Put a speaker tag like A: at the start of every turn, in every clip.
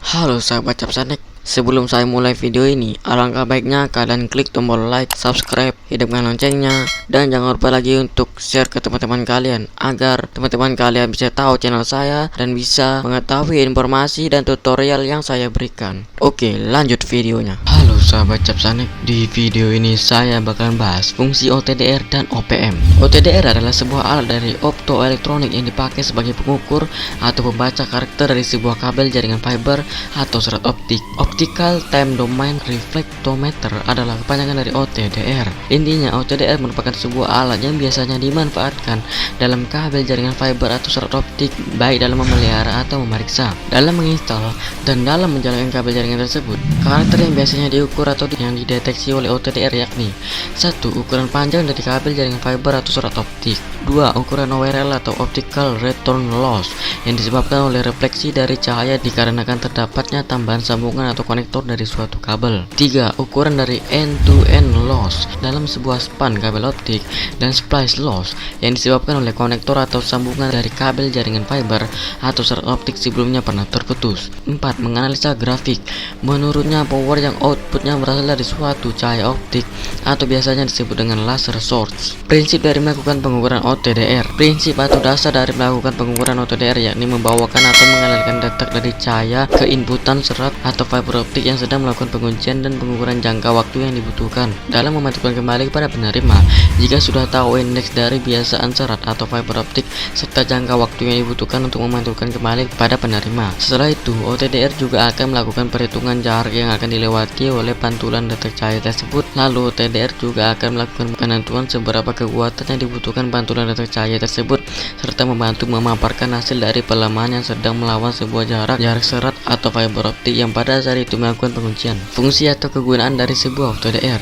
A: Halo sahabat Capsanek, sebelum saya mulai video ini, alangkah baiknya kalian klik tombol like, subscribe, hidupkan loncengnya, dan jangan lupa lagi untuk share ke teman-teman kalian agar teman-teman kalian bisa tahu channel saya dan bisa mengetahui informasi dan tutorial yang saya berikan. Oke, lanjut videonya. Halo sahabat Capsanek, di video ini saya bakal bahas fungsi OTDR dan OPM. OTDR adalah sebuah alat dari optoelektronik yang dipakai sebagai pengukur atau pembaca karakter dari sebuah kabel jaringan fiber atau serat optik. Optical Time Domain Reflectometer adalah kepanjangan dari OTDR. Intinya, OTDR merupakan sebuah alat yang biasanya dimanfaatkan dalam kabel jaringan fiber atau serat optik, baik dalam memelihara atau memeriksa, dalam menginstal, dan dalam menjalankan kabel jaringan tersebut. Karakter yang biasanya diukur atau yang dideteksi oleh OTDR yakni 1. Ukuran panjang dari kabel jaringan fiber atau serat optik. 2. Ukuran ORL atau Optical Return Loss yang disebabkan oleh refleksi dari cahaya dikarenakan terdapatnya tambahan sambungan atau konektor dari suatu kabel. 3. Ukuran dari end-to-end loss dalam sebuah span kabel optik, dan splice loss yang disebabkan oleh konektor atau sambungan dari kabel jaringan fiber atau serat optik sebelumnya pernah terputus. 4. Menganalisa grafik. Menurutnya, power yang outputnya berasal dari suatu cahaya optik atau biasanya disebut dengan laser source. Prinsip dari melakukan pengukuran OTDR. Prinsip atau dasar dari melakukan pengukuran OTDR yakni membawakan atau mengalirkan detek dari cahaya ke inputan serat atau fiber optik yang sedang melakukan pengujian dan pengukuran jangka waktu yang dibutuhkan dalam memantulkan kembali kepada penerima. Jika sudah tahu indeks dari biasaan serat atau fiber optik serta jangka waktu yang dibutuhkan untuk memantulkan kembali kepada penerima. Setelah itu, OTDR juga akan melakukan perhitungan jarak yang akan dilewati oleh pantulan detek cahaya tersebut. Lalu OTDR juga akan melakukan penentuan seberapa kekuatan yang dibutuhkan pantulan detek cahaya tersebut serta membantu memaparkan hasil dari pelemahan yang sedang melawan sebuah jarak serat atau fiber optik yang pada saat itu melakukan pengujian. Fungsi atau kegunaan dari sebuah OTDR.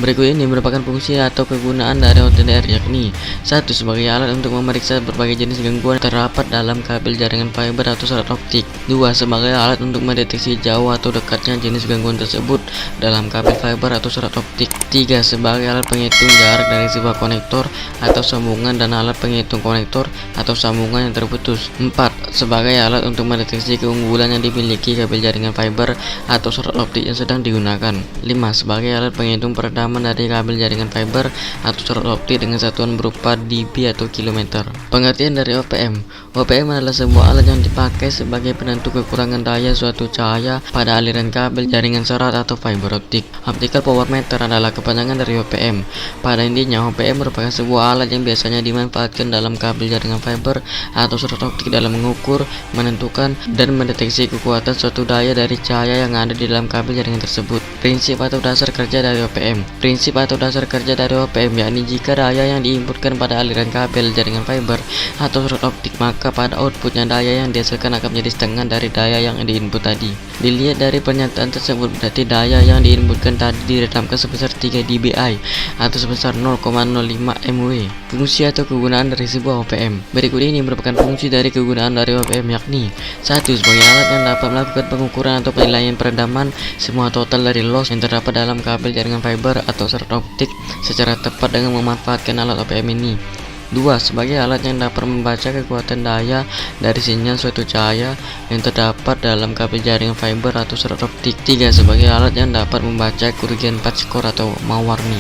A: Berikut ini merupakan fungsi atau kegunaan dari OTDR yakni 1. Sebagai alat untuk memeriksa berbagai jenis gangguan terdapat dalam kabel jaringan fiber atau serat optik. 2. Sebagai alat untuk mendeteksi jauh atau dekatnya jenis gangguan tersebut dalam kabel fiber atau serat optik. 3. Sebagai alat penghitung jarak dari sebuah konektor atau sambungan dan alat penghitung konektor atau sambungan yang terputus. 4. Sebagai alat untuk mendeteksi keunggulan yang dimiliki kabel jaringan fiber atau serat optik yang sedang digunakan. 5. Sebagai alat penghitung peredaman dari kabel jaringan fiber atau serat optik dengan satuan berupa dB atau kilometer. Pengertian dari OPM. OPM adalah sebuah alat yang dipakai sebagai penentu kekurangan daya suatu cahaya pada aliran kabel jaringan serat atau fiber optik. Optical Power Meter adalah kepanjangan dari OPM. Pada intinya, OPM merupakan sebuah alat yang biasanya dimanfaatkan dalam kabel jaringan fiber atau serat optik dalam mengukur, menentukan, dan mendeteksi kekuatan suatu daya dari cahaya yang ada di dalam kabel jaringan tersebut. Prinsip atau dasar kerja dari OPM. Prinsip atau dasar kerja dari OPM yakni jika daya yang diinputkan pada aliran kabel jaringan fiber atau serat optik, maka pada outputnya daya yang dihasilkan akan menjadi setengah dari daya yang diinput tadi. Dilihat dari pernyataan tersebut, berarti daya yang diinputkan tadi diredamkan sebesar 3 dBi atau sebesar 0,05 mW. Fungsi atau kegunaan dari sebuah OPM. Berikut ini merupakan fungsi dari kegunaan dari OPM yakni 1. Sebagai alat yang dapat melakukan pengukuran atau penilaian peredaman semua total dari loss yang terdapat dalam kabel jaringan fiber atau serat optik secara tepat dengan memanfaatkan alat OPM ini. 2. Sebagai alat yang dapat membaca kekuatan daya dari sinyal suatu cahaya yang terdapat dalam kabel jaringan fiber atau serat optik. 3. Sebagai alat yang dapat membaca kerugian patch core atau mewarni.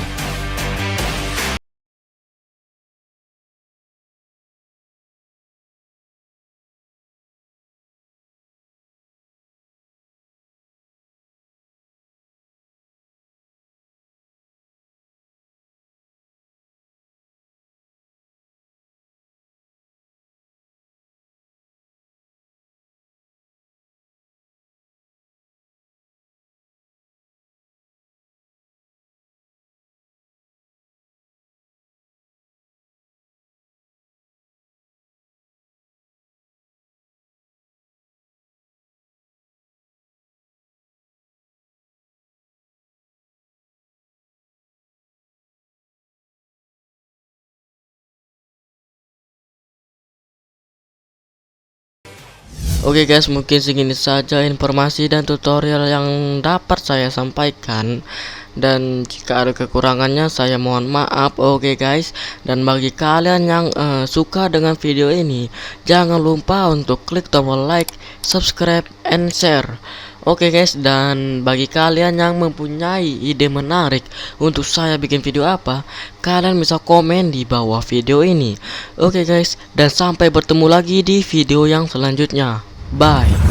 A: Oke guys, mungkin segini saja informasi dan tutorial yang dapat saya sampaikan. dan jika ada kekurangannya saya mohon maaf. Oke guys, dan bagi kalian yang suka dengan video ini, jangan lupa untuk klik tombol like, subscribe, and share. Oke guys, dan bagi kalian yang mempunyai ide menarik untuk saya bikin video apa, kalian bisa komen di bawah video ini. Oke guys, dan sampai bertemu lagi di video yang selanjutnya. Bye.